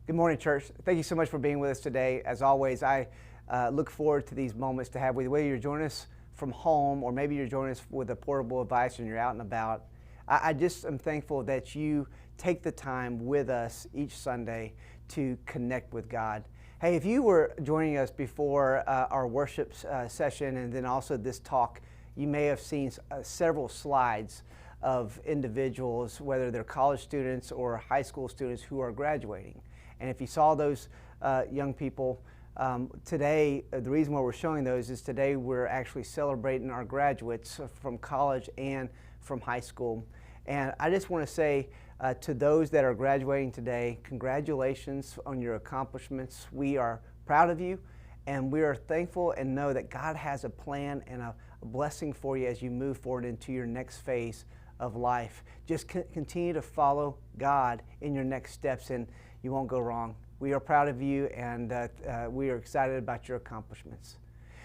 Good morning, church. Thank you so much for being with us today. As always, I look forward to these moments to have with you. Whether you're joining us from home or maybe you're joining us with a portable device and you're out and about, I just am thankful that you take the time with us each Sunday to connect with God. Hey, if you were joining us before our worship session and then also this talk, you may have seen several slides of individuals, whether they're college students or high school students who are graduating. And if you saw those young people, today, the reason why we're showing those is today we're actually celebrating our graduates from college and from high school. And I just want to say to those that are graduating today, congratulations on your accomplishments. We are proud of you, and we are thankful and know that God has a plan and a blessing for you as you move forward into your next phase of life. Just continue to follow God in your next steps, and you won't go wrong. We are proud of you, and we are excited about your accomplishments.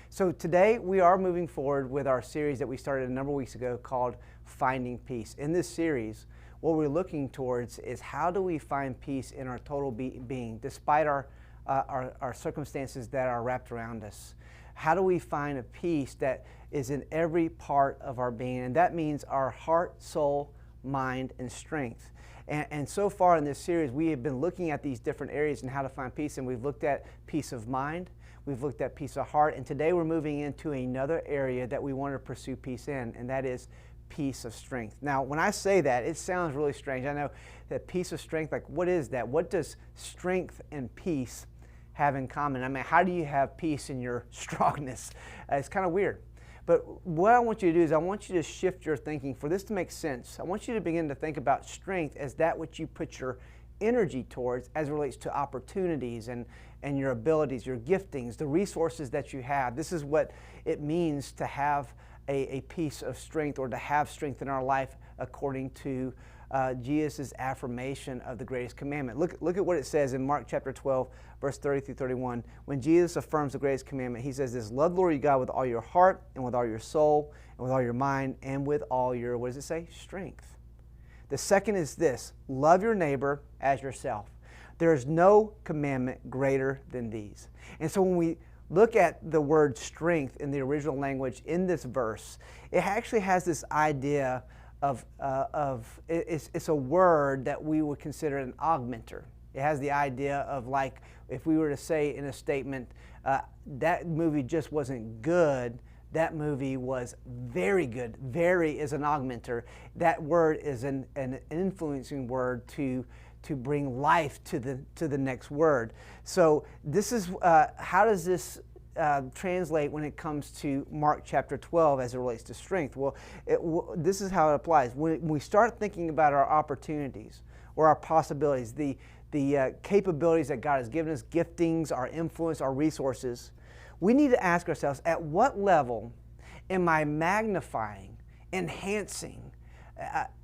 So today we are moving forward with our series that we started a number of weeks ago called Finding Peace. In this series, what we're looking towards is how do we find peace in our total being, despite our circumstances that are wrapped around us. How do we find a peace that is in every part of our being? And that means our heart, soul, mind, and strength. And so far in this series, we have been looking at these different areas and how to find peace. And we've looked at peace of mind, we've looked at peace of heart, and today we're moving into another area that we want to pursue peace in, and that is peace of strength. Now, when I say that, it sounds really strange. I know that peace of strength, like what is that? What does strength and peace have in common? I mean, how do you have peace in your strongness? It's kind of weird. But what I want you to do is I want you to shift your thinking. For this to make sense, I want you to begin to think about strength as that which you put your energy towards as it relates to opportunities and your abilities, your giftings, the resources that you have. This is what it means to have a piece of strength, or to have strength in our life according to Jesus' affirmation of the greatest commandment. Look at what it says in Mark chapter 12, verse 30 through 31. When Jesus affirms the greatest commandment, he says this: love the Lord your God with all your heart and with all your soul and with all your mind and with all your, what does it say? Strength. The second is this: love your neighbor as yourself. There is no commandment greater than these. And so when we look at the word strength in the original language in this verse, it actually has this idea it's a word that we would consider an augmenter. It has the idea of, like, if we were to say in a statement, that movie just wasn't good, that movie was very good. Very is an augmenter. That word is an influencing word to bring life to the next word. So this is how does this translate when it comes to Mark chapter 12 as it relates to strength? Well, this is how it applies. When we start thinking about our opportunities or our possibilities, the capabilities that God has given us, giftings, our influence, our resources, we need to ask ourselves, at what level am I magnifying, enhancing,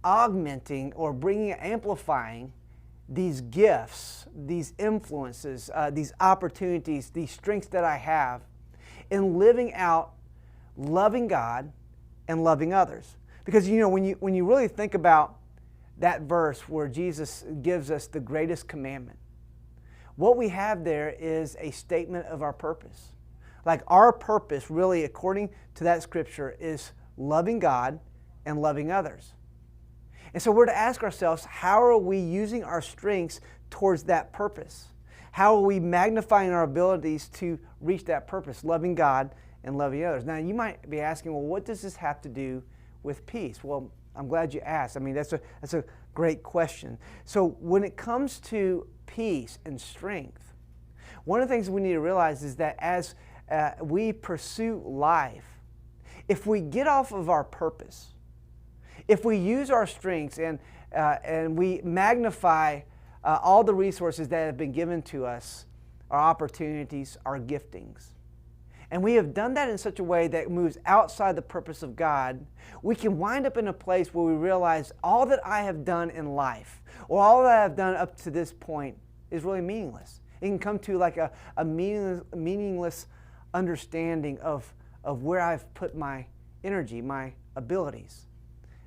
augmenting, or amplifying these gifts, these influences, these opportunities, these strengths that I have in living out loving God and loving others? Because when you really think about that verse where Jesus gives us the greatest commandment, what we have there is a statement of our purpose. Like, our purpose really, according to that scripture, is loving God and loving others. And so we're to ask ourselves, how are we using our strengths towards that purpose? How are we magnifying our abilities to reach that purpose, loving God and loving others? Now, you might be asking, well, what does this have to do with peace? Well, I'm glad you asked. I mean, that's a great question. So when it comes to peace and strength, one of the things we need to realize is that as we pursue life, if we get off of our purpose, if we use our strengths and we magnify all the resources that have been given to us, our opportunities, our giftings, and we have done that in such a way that moves outside the purpose of God, we can wind up in a place where we realize all that I have done in life, or all that I have done up to this point, is really meaningless. It can come to like a meaningless understanding of where I've put my energy, my abilities.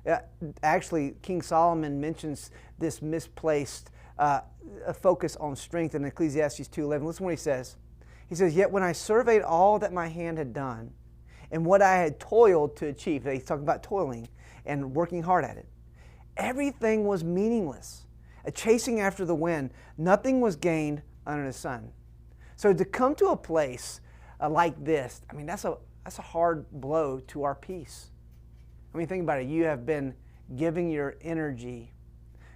Uh, Actually, King Solomon mentions this misplaced a focus on strength in Ecclesiastes 2:11. Listen to what he says. He says, "Yet when I surveyed all that my hand had done and what I had toiled to achieve," he's talking about toiling and working hard at it, "everything was meaningless, a chasing after the wind. Nothing was gained under the sun." So to come to a place like this, I mean, that's a hard blow to our peace. I mean, think about it. You have been giving your energy,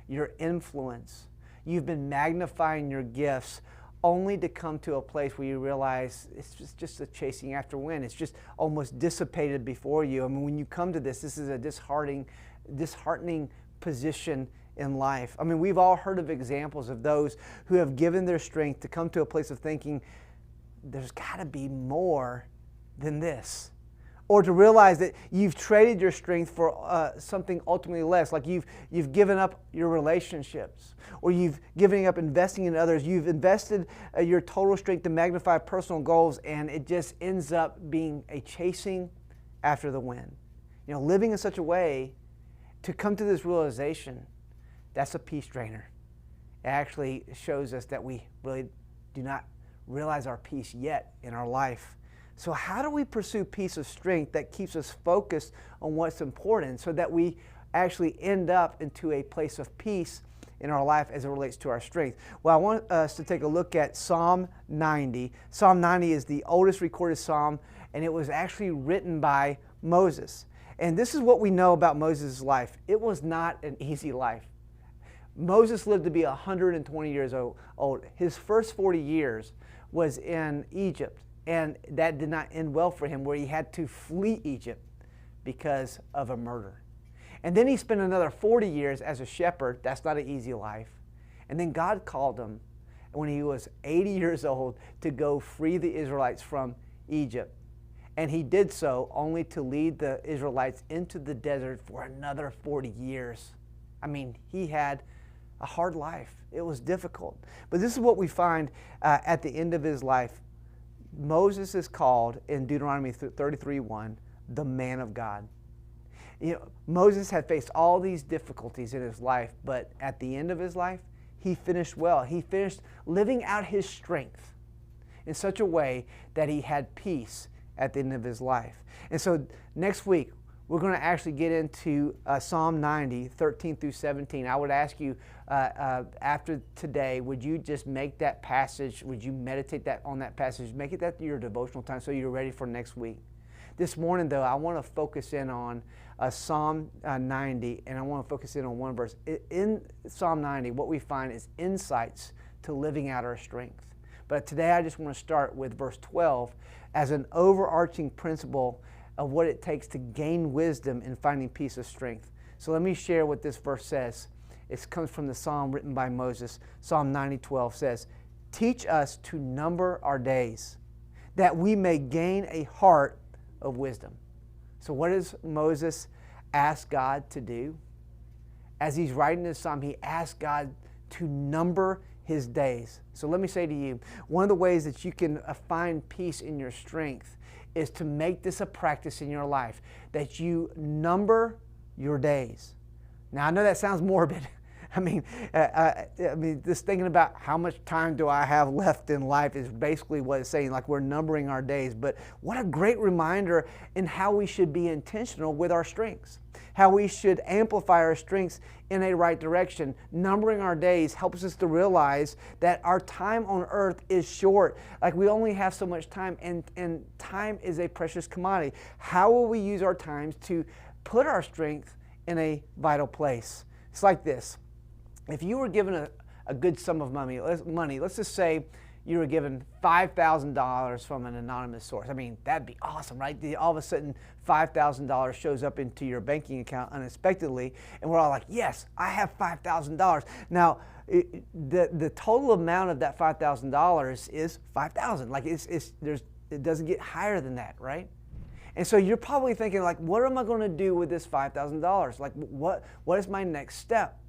your influence. You've been magnifying your gifts only to come to a place where you realize it's just a chasing after wind. It's just almost dissipated before you. I mean, when you come to this is a disheartening position in life. I mean, we've all heard of examples of those who have given their strength to come to a place of thinking, there's got to be more than this. Or to realize that you've traded your strength for something ultimately less, like you've given up your relationships, or you've given up investing in others. You've invested your total strength to magnify personal goals, and it just ends up being a chasing after the wind. You know, living in such a way to come to this realization, that's a peace drainer. It actually shows us that we really do not realize our peace yet in our life. So how do we pursue peace of strength that keeps us focused on what's important so that we actually end up into a place of peace in our life as it relates to our strength? Well, I want us to take a look at Psalm 90. Psalm 90 is the oldest recorded psalm, and it was actually written by Moses. And this is what we know about Moses' life. It was not an easy life. Moses lived to be 120 years old. His first 40 years was in Egypt. And that did not end well for him, where he had to flee Egypt because of a murder. And then he spent another 40 years as a shepherd. That's not an easy life. And then God called him when he was 80 years old to go free the Israelites from Egypt. And he did so only to lead the Israelites into the desert for another 40 years. I mean, he had a hard life. It was difficult. But this is what we find at the end of his life. Moses is called in Deuteronomy 33:1 the man of God. You know, Moses had faced all these difficulties in his life, but at the end of his life, he finished well. He finished living out his strength in such a way that he had peace at the end of his life. And so next week, we're going to actually get into Psalm 90, 13 through 17. I would ask you after today, would you just make that passage, would you meditate on that passage, make it that your devotional time so you're ready for next week. This morning, though, I want to focus in on Psalm 90, and I want to focus in on one verse. In Psalm 90, what we find is insights to living out our strength. But today, I just want to start with verse 12 as an overarching principle of what it takes to gain wisdom in finding peace of strength. So let me share what this verse says. It comes from the psalm written by Moses. Psalm 90:12 says, "Teach us to number our days, that we may gain a heart of wisdom." So what does Moses ask God to do? As he's writing this psalm, he asks God to number his days. So let me say to you, one of the ways that you can find peace in your strength is to make this a practice in your life, that you number your days. Now, I know that sounds morbid. I mean, just thinking about how much time do I have left in life is basically what it's saying, like we're numbering our days. But what a great reminder in how we should be intentional with our strengths, how we should amplify our strengths in a right direction. Numbering our days helps us to realize that our time on earth is short. Like we only have so much time, and time is a precious commodity. How will we use our times to put our strength in a vital place? It's like this. If you were given a good sum of money, let's just say you were given $5,000 from an anonymous source. I mean, that'd be awesome, right? All of a sudden, $5,000 shows up into your banking account unexpectedly, and we're all like, yes, I have $5,000. Now, the total amount of that $5,000 is $5,000. Like it doesn't get higher than that, right? And so you're probably thinking, like, what am I going to do with this $5,000? Like, what is my next step?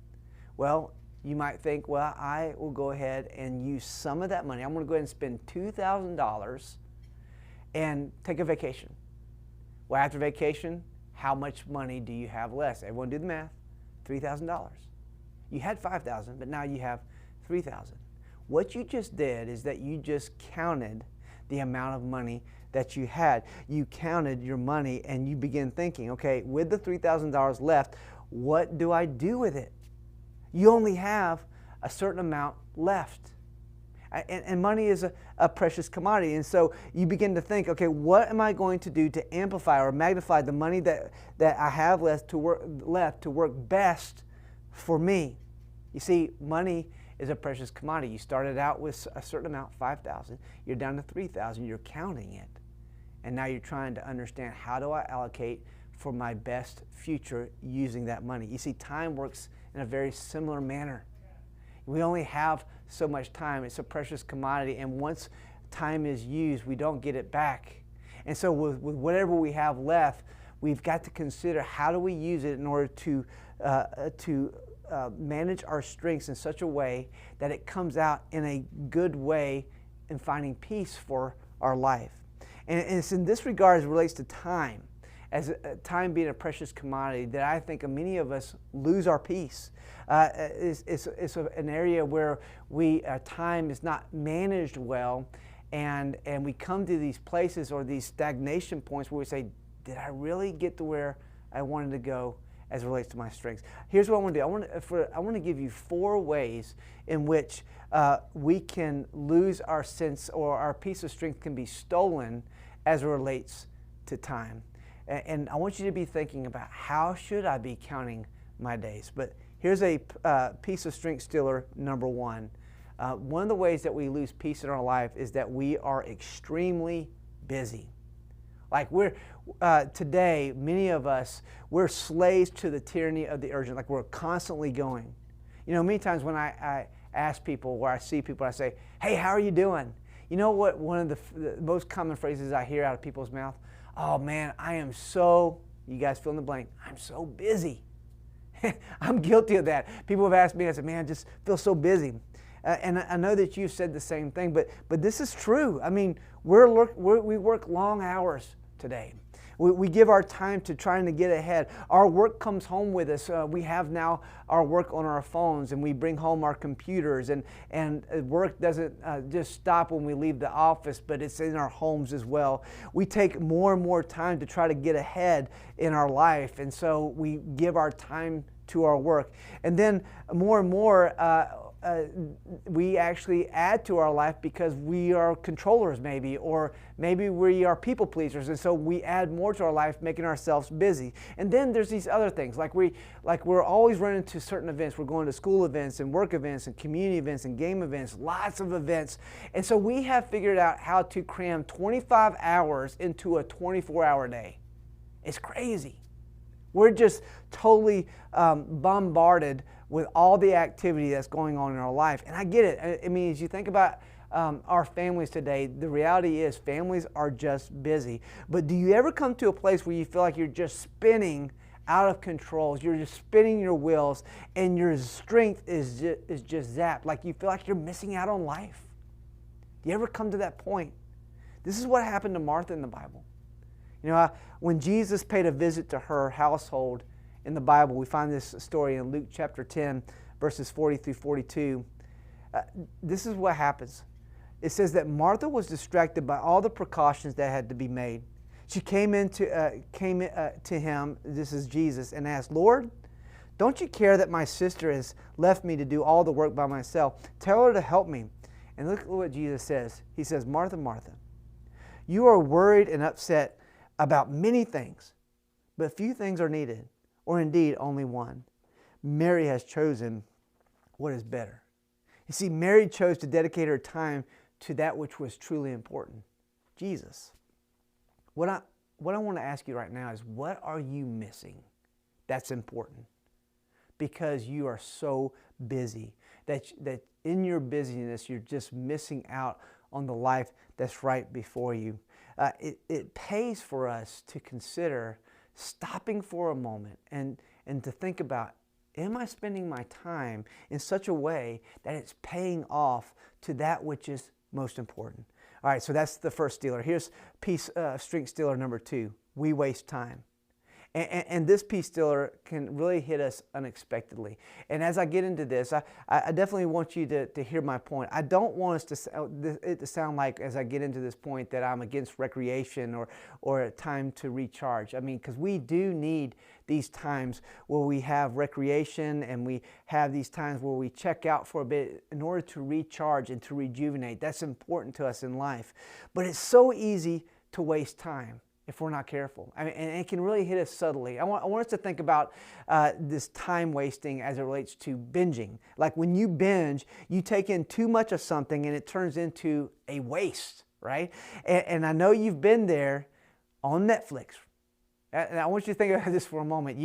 Well, you might think, well, I will go ahead and use some of that money. I'm going to go ahead and spend $2,000 and take a vacation. Well, after vacation, how much money do you have left? Everyone do the math. $3,000. You had $5,000, but now you have $3,000. What you just did is that you just counted the amount of money that you had. You counted your money and you begin thinking, okay, with the $3,000 left, what do I do with it? You only have a certain amount left. And money is a precious commodity. And so you begin to think, okay, what am I going to do to amplify or magnify the money that I have left to work best for me? You see, money is a precious commodity. You started out with a certain amount, $5,000. You're down to $3,000. You're counting it. And now you're trying to understand, how do I allocate for my best future using that money? You see, time works in a very similar manner. We only have so much time. It's a precious commodity, and once time is used, we don't get it back. And so with whatever we have left, we've got to consider, how do we use it in order to manage our strengths in such a way that it comes out in a good way in finding peace for our life. And it's in this regard as it relates to time, as time being a precious commodity, that I think many of us lose our peace. It's an area where time is not managed well, and we come to these places or these stagnation points where we say, did I really get to where I wanted to go as it relates to my strengths? Here's what I want to do. I want to give you 4 ways in which we can lose our sense, or our piece of strength can be stolen as it relates to time. And I want you to be thinking about, how should I be counting my days? But here's a piece of strength stealer number 1. One of the ways that we lose peace in our life is that we are extremely busy. Like today, many of us, we're slaves to the tyranny of the urgent. Like, we're constantly going. You know, many times when I ask people, where I see people, I say, hey, how are you doing? You know what one of the most common phrases I hear out of people's mouth? Oh man, I am so, you guys fill in the blank, I'm so busy. I'm guilty of that. People have asked me, I said, man, I just feel so busy. And I know that you've said the same thing, but this is true. I mean, we work long hours today. We give our time to trying to get ahead. Our work comes home with us. We have now our work on our phones, and we bring home our computers, and work doesn't just stop when we leave the office, but it's in our homes as well. We take more and more time to try to get ahead in our life, and so we give our time to our work. And then more and more, we actually add to our life because we are controllers maybe, or maybe we are people pleasers, and so we add more to our life, making ourselves busy. And then there's these other things, like we're always running to certain events. We're going to school events and work events and community events and game events, lots of events. And so we have figured out how to cram 25 hours into a 24-hour day. It's crazy. We're just totally bombarded with all the activity that's going on in our life. And I get it. I mean, as you think about our families today, the reality is families are just busy. But do you ever come to a place where you feel like you're just spinning out of control? You're just spinning your wheels, and your strength is just zapped. Like, you feel like you're missing out on life. Do you ever come to that point? This is what happened to Martha in the Bible. You know, when Jesus paid a visit to her household in the Bible, we find this story in Luke chapter 10, verses 40 through 42. This is what happens. It says that Martha was distracted by all the precautions that had to be made. She came to him, this is Jesus, and asked, Lord, don't you care that my sister has left me to do all the work by myself? Tell her to help me. And look at what Jesus says. He says, Martha, Martha, you are worried and upset about many things, but few things are needed, or indeed only one. Mary has chosen what is better. You see, Mary chose to dedicate her time to that which was truly important, Jesus. What I want to ask you right now is, what are you missing that's important? Because you are so busy that in your busyness, you're just missing out on the life that's right before you. It pays for us to consider stopping for a moment and to think about, am I spending my time in such a way that it's paying off to that which is most important? All right, so that's the first stealer. Here's strength stealer number 2. We waste time. And this peace stealer can really hit us unexpectedly. And as I get into this, I definitely want you to hear my point. I don't want it to sound like, as I get into this point, that I'm against recreation or a time to recharge. I mean, because we do need these times where we have recreation and we have these times where we check out for a bit in order to recharge and to rejuvenate. That's important to us in life. But it's so easy to waste time if we're not careful. I mean, and it can really hit us subtly. I want us to think about this time wasting as it relates to binging. Like when you binge, you take in too much of something and it turns into a waste, right? And I know you've been there on Netflix. And I want you to think about this for a moment.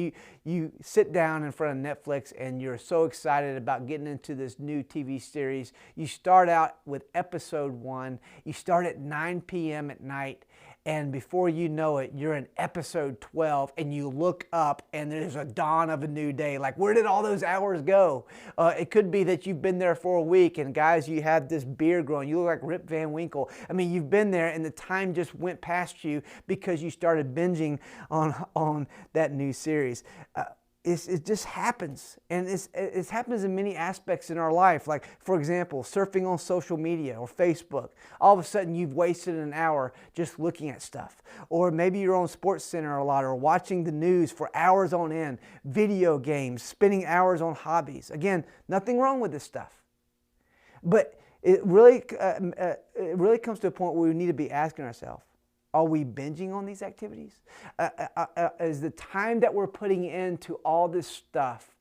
You sit down in front of Netflix and you're so excited about getting into this new TV series. You start out with episode 1. You start at 9 p.m. at night. And before you know it, you're in episode 12 and you look up and there's a dawn of a new day. Like, where did all those hours go? It could be that you've been there for a week and guys, you have this beard growing. You look like Rip Van Winkle. I mean, you've been there and the time just went past you because you started binging on that new series. It just happens, and it happens in many aspects in our life. Like, for example, surfing on social media or Facebook. All of a sudden, you've wasted an hour just looking at stuff. Or maybe you're on SportsCenter a lot or watching the news for hours on end, video games, spending hours on hobbies. Again, nothing wrong with this stuff. But it really comes to a point where we need to be asking ourselves, are we binging on these activities? Is the time that we're putting into all this stuff,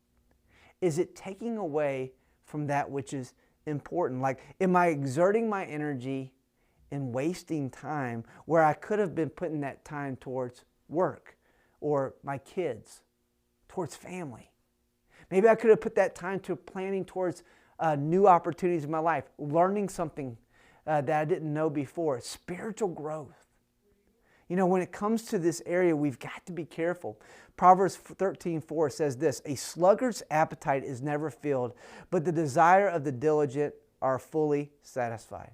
is it taking away from that which is important? Like, am I exerting my energy and wasting time where I could have been putting that time towards work or my kids, towards family? Maybe I could have put that time to planning towards new opportunities in my life, learning something that I didn't know before, spiritual growth. You know, when it comes to this area, we've got to be careful. Proverbs 13:4 says this, "A sluggard's appetite is never filled, but the desire of the diligent are fully satisfied."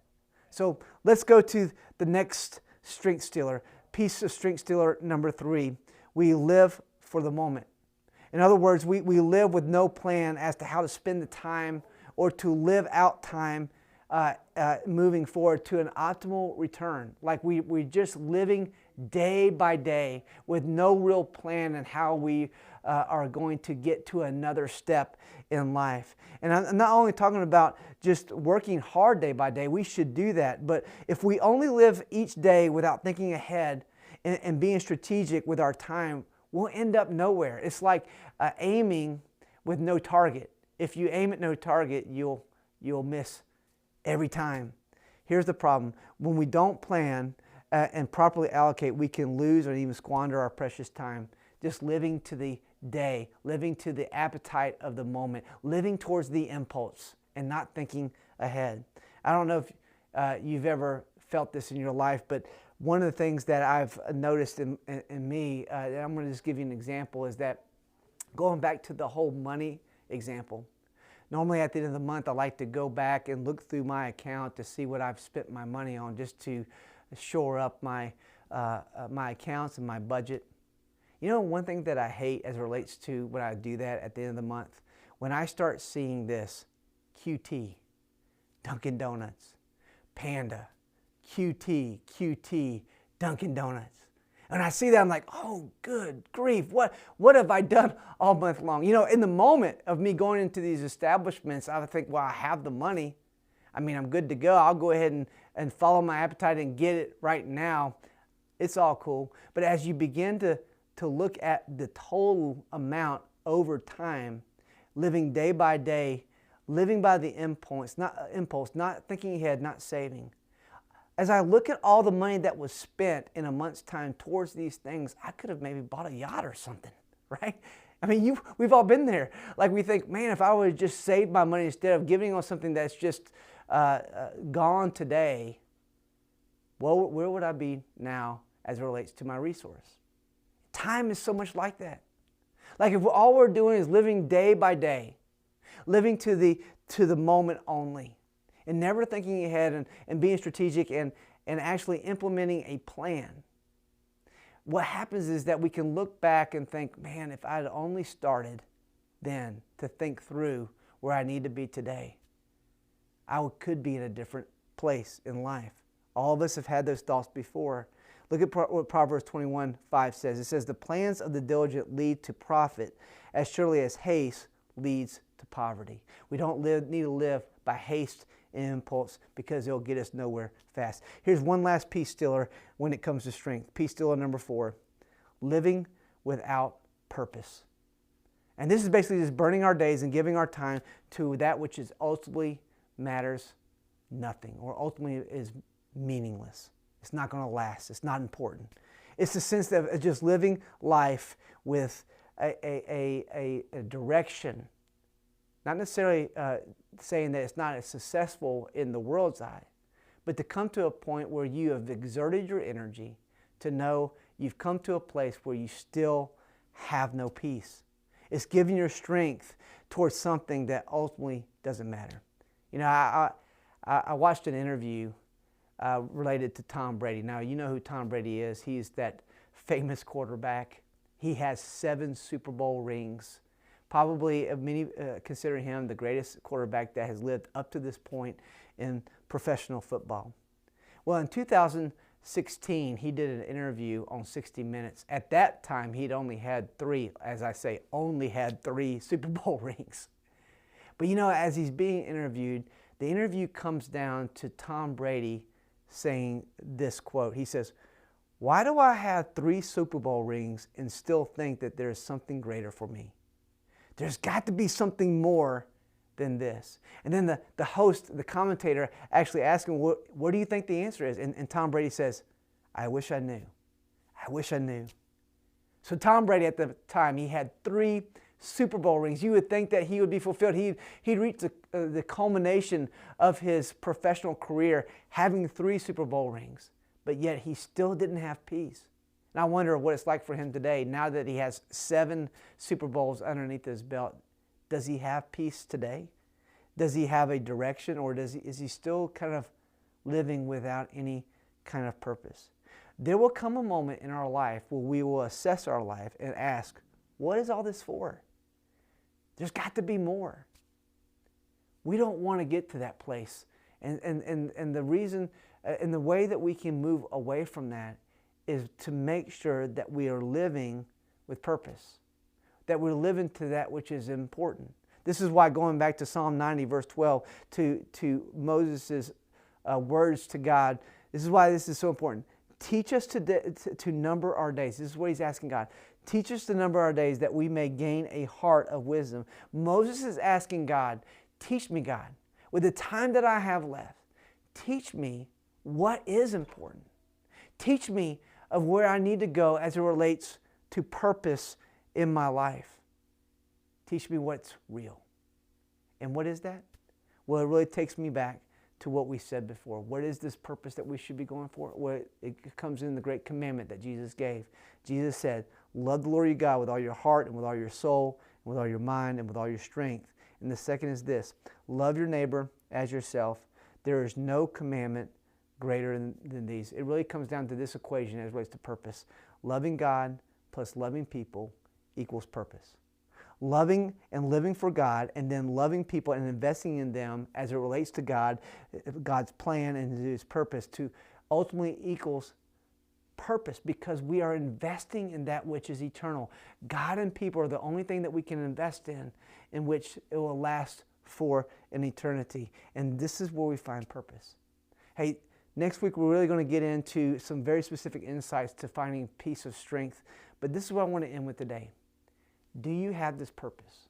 So let's go to the next strength stealer. Piece of strength stealer number 3. We live for the moment. In other words, we live with no plan as to how to spend the time or to live out time moving forward to an optimal return. Like we're just living day by day with no real plan in how we are going to get to another step in life. And I'm not only talking about just working hard day by day, we should do that, but if we only live each day without thinking ahead and being strategic with our time, we'll end up nowhere. It's like aiming with no target. If you aim at no target, you'll miss every time. Here's the problem. When we don't plan and properly allocate, we can lose or even squander our precious time just living to the day, living to the appetite of the moment, living towards the impulse and not thinking ahead. I don't know if you've ever felt this in your life, but one of the things that I've noticed in me, and I'm going to just give you an example, is that going back to the whole money example, normally at the end of the month, I like to go back and look through my account to see what I've spent my money on just to shore up my accounts and my budget. You know, one thing that I hate as it relates to when I do that at the end of the month, when I start seeing this, QT, Dunkin' Donuts, Panda, QT, Dunkin' Donuts. And I see that, I'm like, oh, good grief, what have I done all month long? You know, in the moment of me going into these establishments, I would think, well, I have the money. I mean, I'm good to go. I'll go ahead and follow my appetite and get it right now. It's all cool. But as you begin to look at the total amount over time, living day by day, living by the impulse, not thinking ahead, not saving. As I look at all the money that was spent in a month's time towards these things, I could have maybe bought a yacht or something, right? I mean, we've all been there. Like we think, man, if I would have just saved my money instead of giving on something that's just gone today, well, where would I be now as it relates to my resource? Time is so much like that. Like if all we're doing is living day by day, living to the moment only, and never thinking ahead and being strategic and actually implementing a plan. what happens is that we can look back and think, man, if I had only started then to think through where I need to be today, I could be in a different place in life. All of us have had those thoughts before. Look at what Proverbs 21:5 says. It says, the plans of the diligent lead to profit, as surely as haste leads to poverty. We don't need to live by haste and impulse, because it'll get us nowhere fast. Here's one last peace stealer when it comes to strength. Peace stealer number 4, living without purpose. And this is basically just burning our days and giving our time to that which is ultimately matters nothing, or ultimately is meaningless. It's not going to last. It's not important. It's the sense of just living life with a direction. Not necessarily saying that it's not as successful in the world's eye, but to come to a point where you have exerted your energy to know you've come to a place where you still have no peace. It's giving your strength towards something that ultimately doesn't matter. You know, I watched an interview related to Tom Brady. Now, you know who Tom Brady is. He's that famous quarterback. He has 7 Super Bowl rings. Probably many consider him the greatest quarterback that has lived up to this point in professional football. Well, in 2016, he did an interview on 60 Minutes. At that time, he'd only had 3, as I say, only had 3 Super Bowl rings. But you know, as he's being interviewed, the interview comes down to Tom Brady saying this quote. He says, "Why do I have 3 Super Bowl rings and still think that there's something greater for me? There's got to be something more than this." And then the host, the commentator, actually asked him, what do you think the answer is? And Tom Brady says, "I wish I knew. I wish I knew." So Tom Brady at the time, he had 3 Super Bowl rings. You would think that he would be fulfilled. He'd reached the culmination of his professional career having 3 Super Bowl rings, but yet he still didn't have peace. And I wonder what it's like for him today, now that he has 7 Super Bowls underneath his belt. Does he have peace today? Does he have a direction, or is he still kind of living without any kind of purpose? There will come a moment in our life where we will assess our life and ask, what is all this for? There's got to be more. We don't want to get to that place. And the reason, and the way that we can move away from that is to make sure that we are living with purpose, that we're living to that which is important. This is why, going back to Psalm 90, verse 12, to Moses' words to God, this is why this is so important. Teach us to number our days. This is what he's asking God. Teach us to number our days that we may gain a heart of wisdom. Moses is asking God, teach me, God, with the time that I have left, teach me what is important. Teach me of where I need to go as it relates to purpose in my life. Teach me what's real. And what is that? Well, it really takes me back to what we said before. What is this purpose that we should be going for? Well, it comes in the great commandment that Jesus gave. Jesus said, love the Lord your God with all your heart and with all your soul and with all your mind and with all your strength. And the second is this, love your neighbor as yourself. There is no commandment greater than these. It really comes down to this equation as it relates to purpose. Loving God plus loving people equals purpose. Loving and living for God, and then loving people and investing in them as it relates to God, God's plan and His purpose, to ultimately equals purpose, because we are investing in that which is eternal. God and people are the only thing that we can invest in which it will last for an eternity. And this is where we find purpose. Hey, next week we're really going to get into some very specific insights to finding peace of strength. But this is what I want to end with today. Do you have this purpose?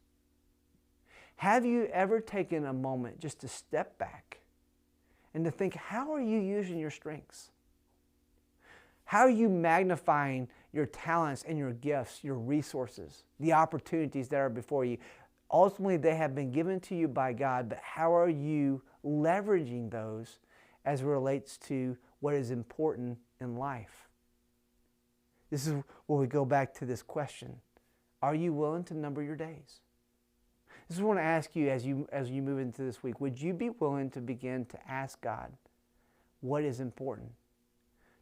Have you ever taken a moment just to step back and to think, how are you using your strengths? How are you magnifying your talents and your gifts, your resources, the opportunities that are before you? Ultimately, they have been given to you by God, but how are you leveraging those as it relates to what is important in life? This is where we go back to this question. Are you willing to number your days? This is what I want to ask you as you move into this week. Would you be willing to begin to ask God what is important?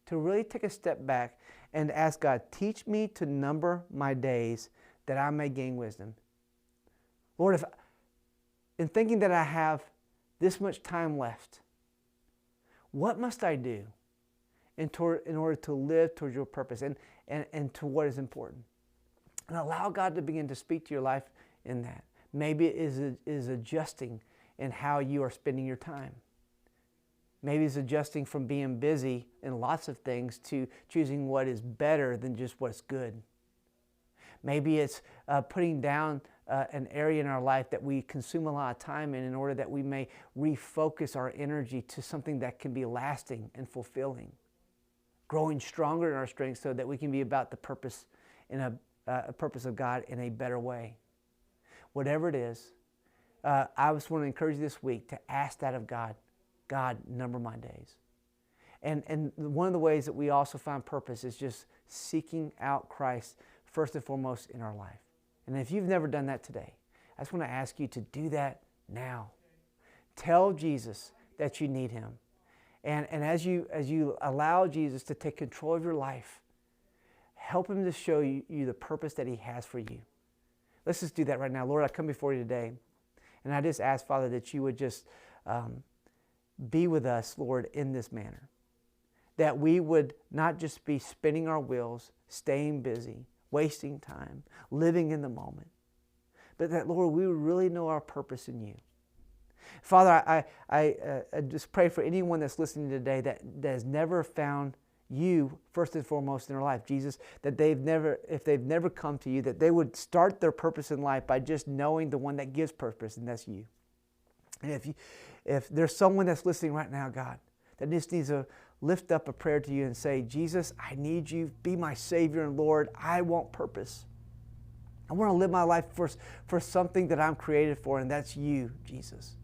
to really take a step back and ask God, teach me to number my days that I may gain wisdom. Lord, if in thinking that I have this much time left, what must I do in order to live towards your purpose and to what is important? And allow God to begin to speak to your life in that. Maybe it is adjusting in how you are spending your time. Maybe it's adjusting from being busy in lots of things to choosing what is better than just what's good. Maybe it's putting down an area in our life that we consume a lot of time in order that we may refocus our energy to something that can be lasting and fulfilling. Growing stronger in our strength so that we can be about the purpose in a purpose of God in a better way. Whatever it is, I just want to encourage you this week to ask that of God. God, number my days. And one of the ways that we also find purpose is just seeking out Christ first and foremost in our life. And if you've never done that today, I just want to ask you to do that now. Tell Jesus that you need Him. And as you allow Jesus to take control of your life, help Him to show you the purpose that He has for you. Let's just do that right now. Lord, I come before you today, and I just ask, Father, that you would just be with us, Lord, in this manner. That we would not just be spinning our wheels, staying busy, wasting time, living in the moment, but that, Lord, we would really know our purpose in you. Father, I just pray for anyone that's listening today that has never found you first and foremost in their life, Jesus, that if they've never come to you, that they would start their purpose in life by just knowing the one that gives purpose, and that's you. And if there's someone that's listening right now, God, that just needs to lift up a prayer to you and say, Jesus, I need you. Be my Savior and Lord. I want purpose. I want to live my life for something that I'm created for, and that's you, Jesus.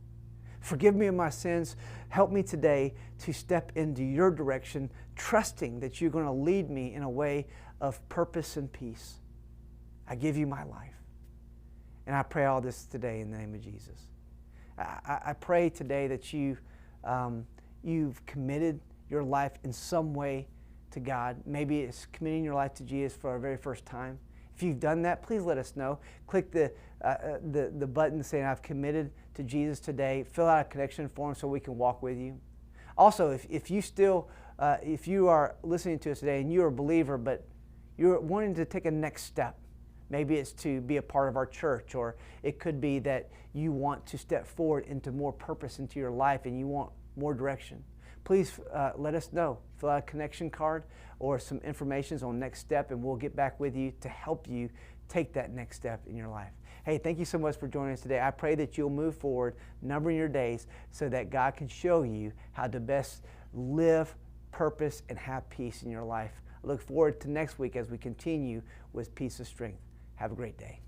Forgive me of my sins. Help me today to step into your direction, trusting that you're going to lead me in a way of purpose and peace. I give you my life. And I pray all this today in the name of Jesus. I pray today that you've committed your life in some way to God. Maybe it's committing your life to Jesus for the very first time. If you've done that, please let us know. Click the button saying, I've committed to Jesus today. Fill out a connection form so we can walk with you. Also, if you are listening to us today and you're a believer, but you're wanting to take a next step, maybe it's to be a part of our church, or it could be that you want to step forward into more purpose into your life and you want more direction. Please let us know. Fill out a connection card or some information on next step, and we'll get back with you to help you take that next step in your life. Hey, thank you so much for joining us today. I pray that you'll move forward, numbering your days, so that God can show you how to best live, purpose, and have peace in your life. I look forward to next week as we continue with Peace of Strength. Have a great day.